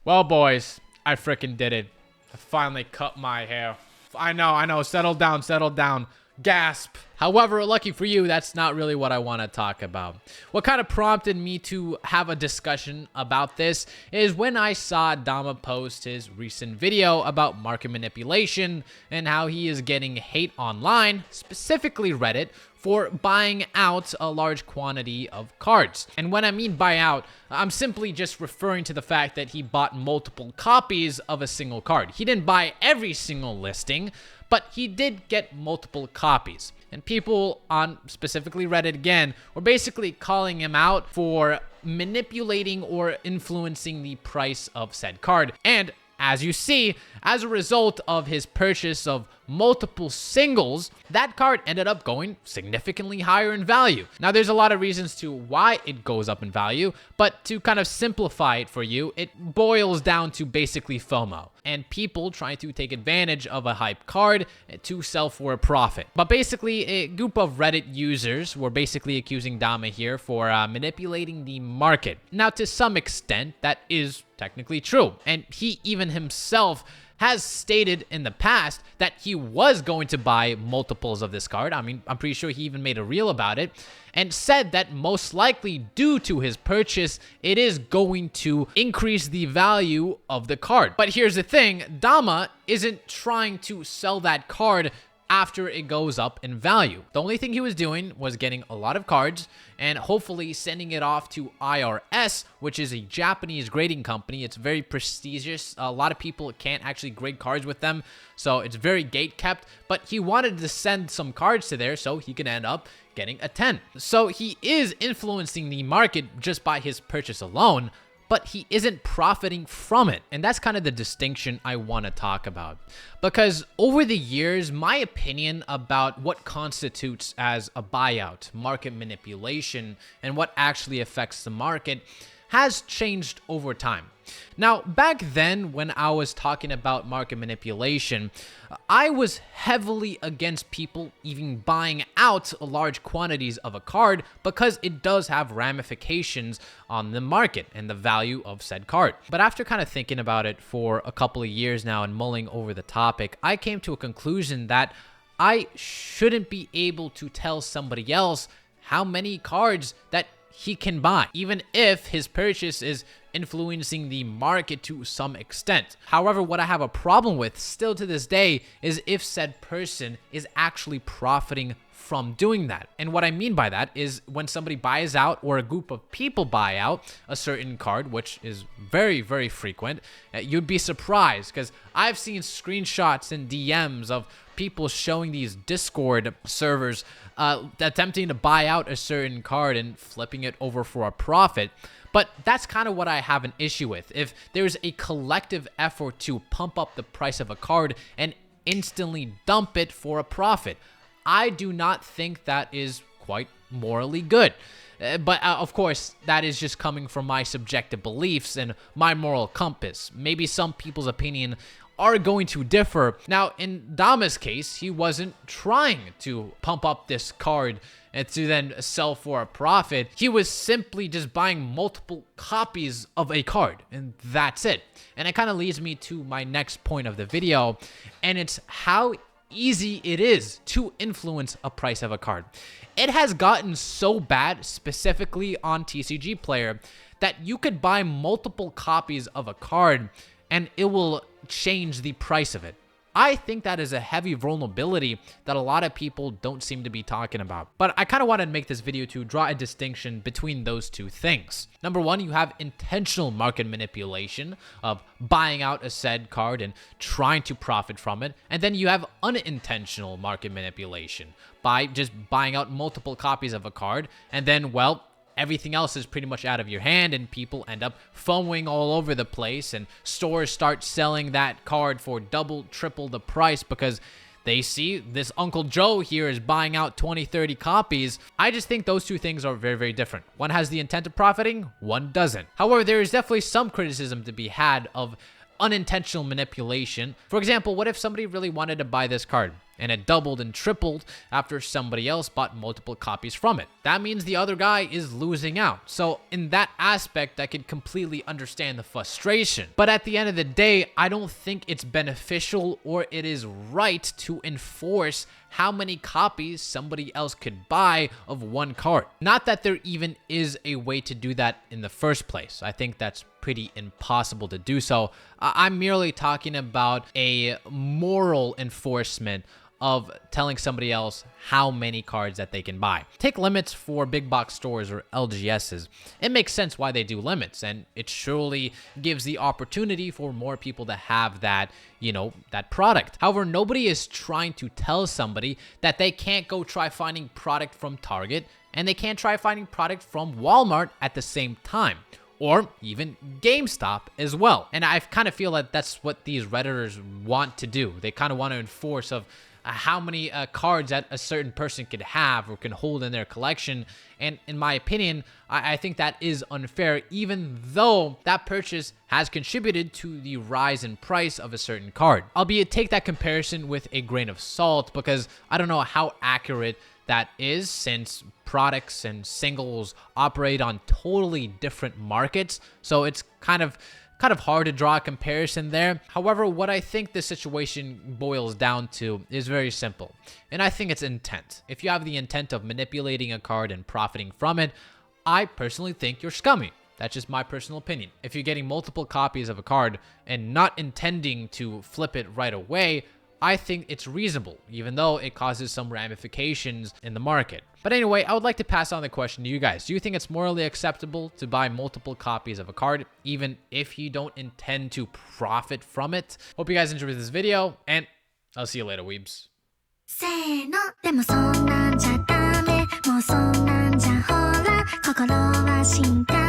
Well, boys, I frickin' did it. I finally cut my hair. I know. Settle down. Gasp. However, lucky for you, that's not really what I want to talk about. What kind of prompted me to have a discussion about this is when I saw Dama post his recent video about market manipulation and how he is getting hate online, specifically Reddit, for buying out a large quantity of cards. And when I mean buy out, I'm simply just referring to the fact that he bought multiple copies of a single card. He didn't buy every single listing, but he did get multiple copies. And people on specifically Reddit again were basically calling him out for manipulating or influencing the price of said card. And as you see, as a result of his purchase of multiple singles, that card ended up going significantly higher in value. Now, there's a lot of reasons to why it goes up in value, but to kind of simplify it for you, it boils down to basically FOMO and people trying to take advantage of a hype card to sell for a profit. But basically, a group of Reddit users were basically accusing Dama here for manipulating the market. Now, to some extent, that is technically true, and he even himself has stated in the past that he was going to buy multiples of this card. I mean, I'm pretty sure he even made a reel about it and said that most likely due to his purchase, it is going to increase the value of the card. But here's the thing, Dama isn't trying to sell that card after it goes up in value. The only thing he was doing was getting a lot of cards and hopefully sending it off to IRS, which is a Japanese grading company. It's very prestigious. A lot of people can't actually grade cards with them, so it's very gate kept. But he wanted to send some cards to there so he could end up getting a 10. So he is influencing the market just by his purchase alone, but he isn't profiting from it. And that's kind of the distinction I want to talk about. Because over the years, my opinion about what constitutes as a buyout, market manipulation, and what actually affects the market has changed over time. Now, back then, when I was talking about market manipulation, I was heavily against people even buying out large quantities of a card because it does have ramifications on the market and the value of said card. But after kind of thinking about it for a couple of years now and mulling over the topic, I came to a conclusion that I shouldn't be able to tell somebody else how many cards that he can buy, even if his purchase is influencing the market to some extent. However, what I have a problem with still to this day is if said person is actually profiting from doing that. And what I mean by that is when somebody buys out or a group of people buy out a certain card, which is very, very frequent, you'd be surprised because I've seen screenshots and DMs of people showing these Discord servers attempting to buy out a certain card and flipping it over for a profit. But that's kind of what I have an issue with. If there's a collective effort to pump up the price of a card and instantly dump it for a profit, I do not think that is quite morally good. But of course, that is just coming from my subjective beliefs and my moral compass. Maybe some people's opinion are going to differ. Now, in Dama's case, he wasn't trying to pump up this card and to then sell for a profit. He was simply just buying multiple copies of a card, and that's it. And it kind of leads me to my next point of the video, and it's how easy it is to influence a price of a card. It has gotten so bad, specifically on TCG Player, that you could buy multiple copies of a card and it will change the price of it. I think that is a heavy vulnerability that a lot of people don't seem to be talking about. But I kind of wanted to make this video to draw a distinction between those two things. Number one, you have intentional market manipulation of buying out a said card and trying to profit from it. And then you have unintentional market manipulation by just buying out multiple copies of a card and then, well, everything else is pretty much out of your hand and people end up FOMOing all over the place and stores start selling that card for double, triple the price because they see this Uncle Joe here is buying out 20, 30 copies. I just think those two things are very, very different. One has the intent of profiting, one doesn't. However, there is definitely some criticism to be had of unintentional manipulation. For example, what if somebody really wanted to buy this card and it doubled and tripled after somebody else bought multiple copies from it. That means the other guy is losing out. So in that aspect, I can completely understand the frustration. But at the end of the day, I don't think it's beneficial or it is right to enforce how many copies somebody else could buy of one card. Not that there even is a way to do that in the first place. I think that's pretty impossible to do so. I'm merely talking about a moral enforcement of telling somebody else how many cards that they can buy. Take limits for big box stores or LGSs. It makes sense why they do limits, and it surely gives the opportunity for more people to have that, that product. However, nobody is trying to tell somebody that they can't go try finding product from Target and they can't try finding product from Walmart at the same time. Or even GameStop as well. And I kind of feel that that's what these Redditors want to do. They kind of want to enforce of how many cards that a certain person could have or can hold in their collection. And in my opinion, I think that is unfair, even though that purchase has contributed to the rise in price of a certain card. Albeit, take that comparison with a grain of salt, because I don't know how accurate that is, since products and singles operate on totally different markets. So it's kind of hard to draw a comparison there. However, what I think the situation boils down to is very simple, and I think it's intent. If you have the intent of manipulating a card and profiting from it, I personally think you're scummy. That's just my personal opinion. If you're getting multiple copies of a card and not intending to flip it right away, I think it's reasonable, even though it causes some ramifications in the market. But anyway, I would like to pass on the question to you guys. Do you think it's morally acceptable to buy multiple copies of a card, even if you don't intend to profit from it? Hope you guys enjoyed this video, and I'll see you later, weebs. せーのでもそんなんじゃダメもうそんなんじゃほら心は進化